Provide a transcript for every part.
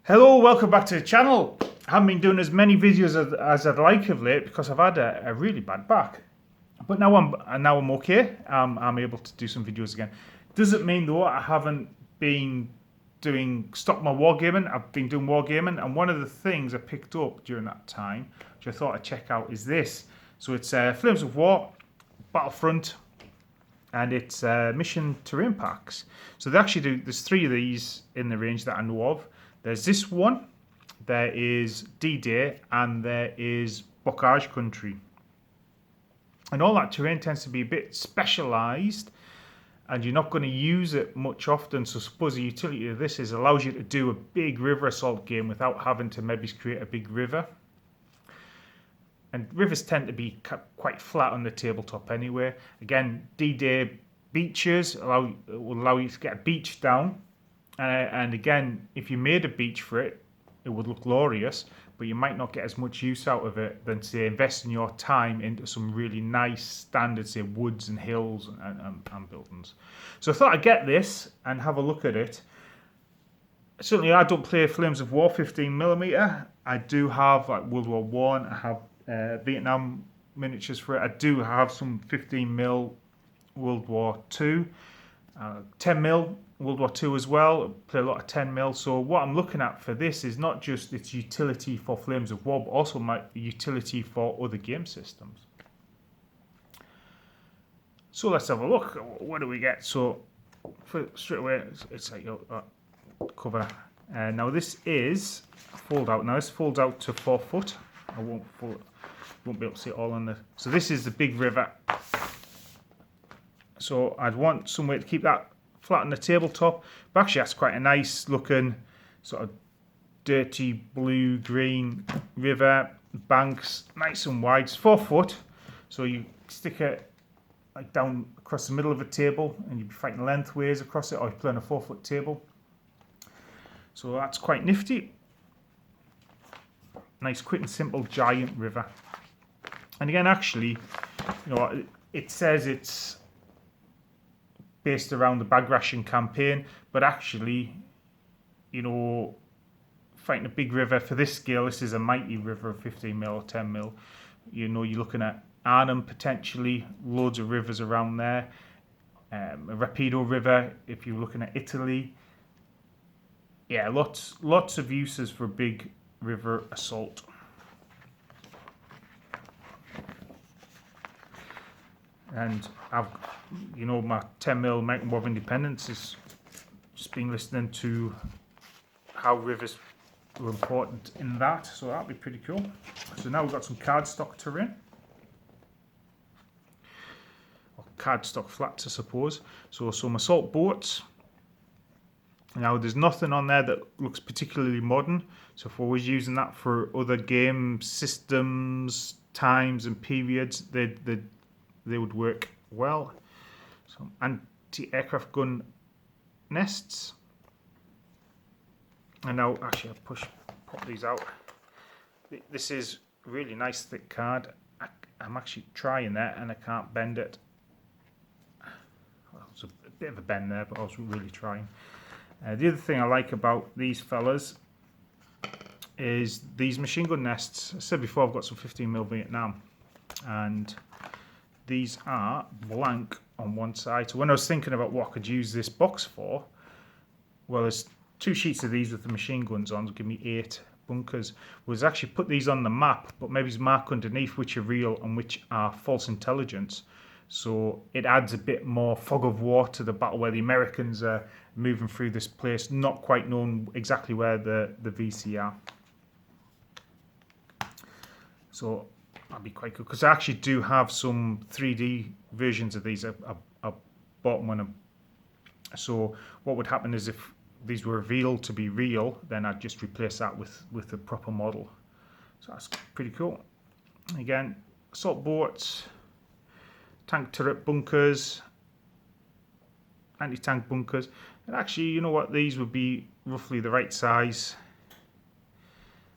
Hello, welcome back to the channel. I haven't been doing as many videos as I'd like of late because I've had a really bad back. But now I'm okay. I'm able to do some videos again. Doesn't mean though I haven't been stopped my wargaming. I've been doing wargaming, and one of the things I picked up during that time, which I thought I'd check out, is this. So it's Flames of War, Battlefront, and it's mission terrain packs. So they actually do. There's 3 of these in the range that I know of. There's this one, there is D-Day, and there is Bocage Country. And all that terrain tends to be a bit specialised, and you're not going to use it much often. So suppose the utility of this allows you to do a big river assault game without having to maybe create a big river. And rivers tend to be quite flat on the tabletop anyway. Again, D-Day beaches will allow you to get a beach down. And again, if you made a beach for it, it would look glorious, but you might not get as much use out of it than, say, investing your time into some really nice standard, say, woods and hills and buildings. So I thought I'd get this and have a look at it. Certainly, I don't play Flames of War 15mm. I do have like World War One. I have Vietnam miniatures for it. I do have some 15mm World War Two, 10mm. World War II as well. I play a lot of 10mm. So what I'm looking at for this is not just its utility for Flames of War, but also my utility for other game systems. So let's have a look. What do we get? So straight away, it's like cover. Now this is fold out. Now this folds out to 4 foot. I won't be able to see it all on the. So this is the big river. So I'd want some way to keep that flat on the tabletop, but actually that's quite a nice looking sort of dirty blue green river, banks, nice and wide. It's 4 foot, so you stick it like down across the middle of a table and you'd be fighting lengthways across it, or you play on a 4 foot table. So that's quite nifty. Nice, quick and simple giant river. And again, actually, you know, it says it's based around the bag ration campaign, but actually, you know, fighting a big river for this scale, this is a mighty river of 15mm or 10mm. You know, you're looking at Arnhem potentially, loads of rivers around there. A Rapido River, if you're looking at Italy. Yeah, lots of uses for a big river assault. And I've, you know, my 10mm American War of Independence is just been listening to how rivers were important in that, so that'll be pretty cool. So now we've got some cardstock terrain, or cardstock flats, I suppose. So some assault boats. Now there's nothing on there that looks particularly modern, so if I was using that for other game systems, times and periods, they would work well. Some anti-aircraft gun nests. And now, actually, I'll pop these out. This is a really nice thick card. I'm actually trying that and I can't bend it. Well, there's a bit of a bend there, but I was really trying. The other thing I like about these fellas is these machine gun nests. I said before, I've got some 15mm Vietnam, and these are blank on one side. So when I was thinking about what I could use this box for, well, there's 2 sheets of these with the machine guns on, give me 8 bunkers. Was actually put these on the map, but maybe mark underneath which are real and which are false intelligence. So it adds a bit more fog of war to the battle where the Americans are moving through this place, not quite knowing exactly where the VC are. So that'd be quite cool, because I actually do have some 3D versions of these. I bought one. So what would happen is if these were revealed to be real, then I'd just replace that with the proper model. So that's pretty cool. Again, assault boats, tank turret bunkers, anti-tank bunkers. And actually, you know what, these would be roughly the right size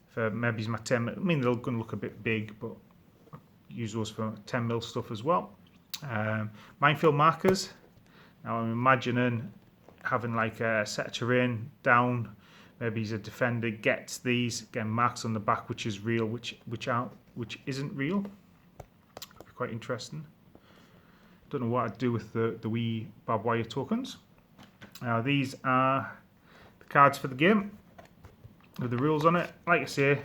for maybe my 10. I mean, they're going to look a bit big, but use those for 10mm stuff as well. Minefield markers. Now I'm imagining having like a set of terrain down maybe he's a defender, gets these, again, marks on the back, which is real, which isn't real. Could be quite interesting. Don't know what I'd do with the wee barbed wire tokens. These are the cards for the game with the rules on it. Like I say,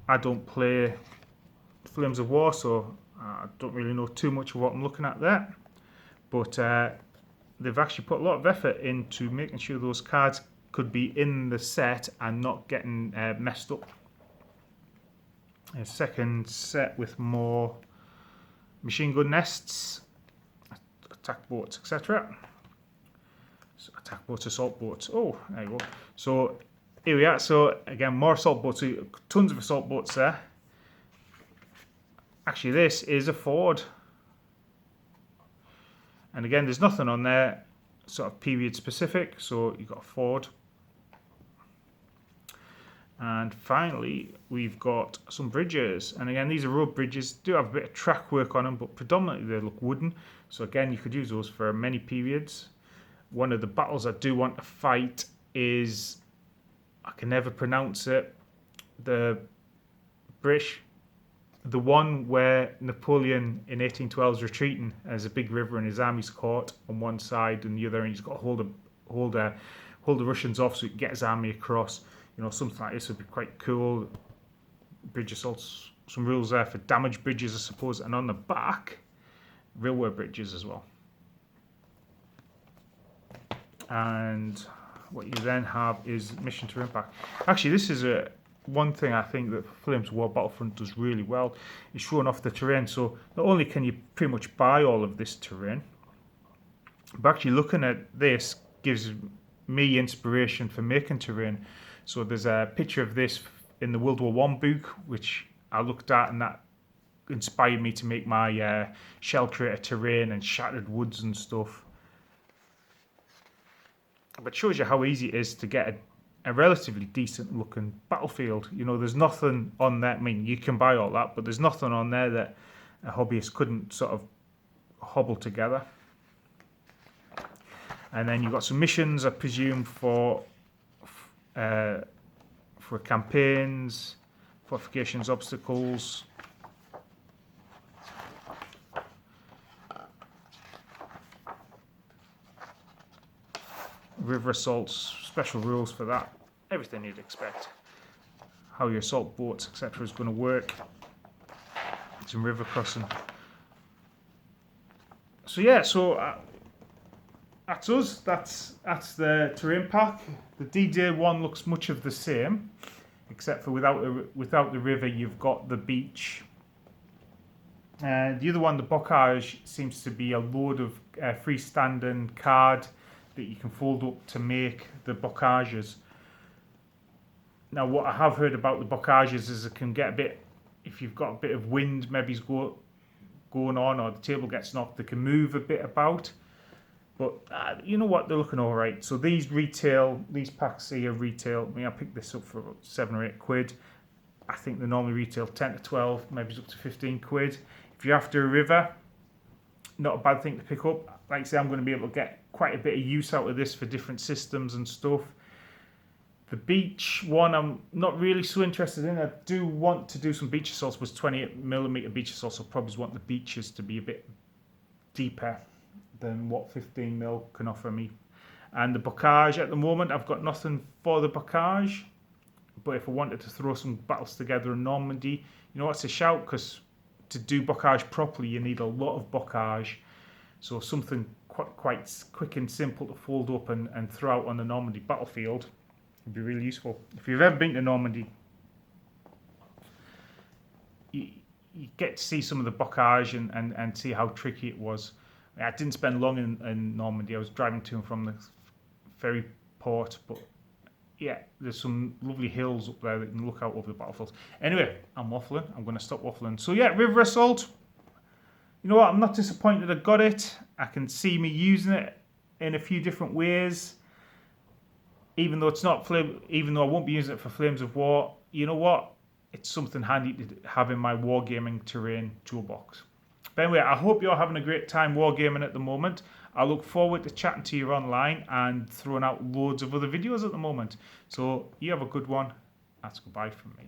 I don't play Flames of War, so I don't really know too much of what I'm looking at there. But they've actually put a lot of effort into making sure those cards could be in the set and not getting messed up. A second set with more machine gun nests, attack boats, etc. So attack boats, assault boats. Oh, there you go. So here we are. So again, more assault boats. So tons of assault boats there. Actually, this is a Ford. And again, there's nothing on there sort of period specific. So you've got a Ford. And finally, we've got some bridges. And again, these are road bridges. Do have a bit of track work on them, but predominantly they look wooden. So again, you could use those for many periods. One of the battles I do want to fight is, I can never pronounce it, the British, the one where Napoleon in 1812 is retreating. There's a big river and his army's caught on one side and the other, and he's got to hold the Russians off so he can get his army across. You know, something like this would be quite cool. Bridge assaults, some rules there for damaged bridges, I suppose, and on the back, railway bridges as well. And what you then have is mission terrain pack. Actually, this is one thing I think that Flames of War Battlefront does really well, is showing off the terrain. So not only can you pretty much buy all of this terrain, but actually looking at this gives me inspiration for making terrain. So there's a picture of this in the World War I book, which I looked at, and that inspired me to make my shell crater terrain and shattered woods and stuff. But it shows you how easy it is to get a relatively decent looking battlefield. You know, there's nothing on there. I mean, you can buy all that, but there's nothing on there that a hobbyist couldn't sort of hobble together. And then you've got some missions, I presume, for campaigns, fortifications, obstacles. River assaults, special rules for that. Everything you'd expect. How your assault boats, etc. is going to work. Some river crossing. So yeah, so that's us. That's the terrain pack. The D-Day one looks much of the same, except for without the river, you've got the beach. The other one, the bocage, seems to be a load of freestanding card that you can fold up to make the bocages. Now, what I have heard about the bocages is it can get a bit, if you've got a bit of wind maybe going on, or the table gets knocked, they can move a bit about. But you know what, they're looking all right. So these packs here retail. I mean, I picked this up for about 7 or 8 quid. I think they normally retail 10 to 12, maybe up to 15 quid. If you're after a river, not a bad thing to pick up. Like I say, I'm going to be able to get quite a bit of use out of this for different systems and stuff. The beach one, I'm not really so interested in. I do want to do some beach assaults, but 28mm beach assaults. I probably want the beaches to be a bit deeper than what 15mm can offer me. And the bocage, at the moment, I've got nothing for the bocage. But if I wanted to throw some battles together in Normandy, you know what's a shout? Because to do bocage properly, you need a lot of bocage. So something quite quick and simple to fold up and throw out on the Normandy battlefield would be really useful. If you've ever been to Normandy, you get to see some of the bocage and see how tricky it was. I didn't spend long in Normandy. I was driving to and from the ferry port, but yeah, there's some lovely hills up there that you can look out over the battlefields. Anyway, I'm waffling. I'm going to stop waffling. So yeah, River Assault. You know what? I'm not disappointed I got it. I can see me using it in a few different ways. Even though I won't be using it for Flames of War, you know what? It's something handy to have in my wargaming terrain toolbox. But anyway, I hope you're having a great time wargaming at the moment. I look forward to chatting to you online and throwing out loads of other videos at the moment. So you have a good one. That's goodbye from me.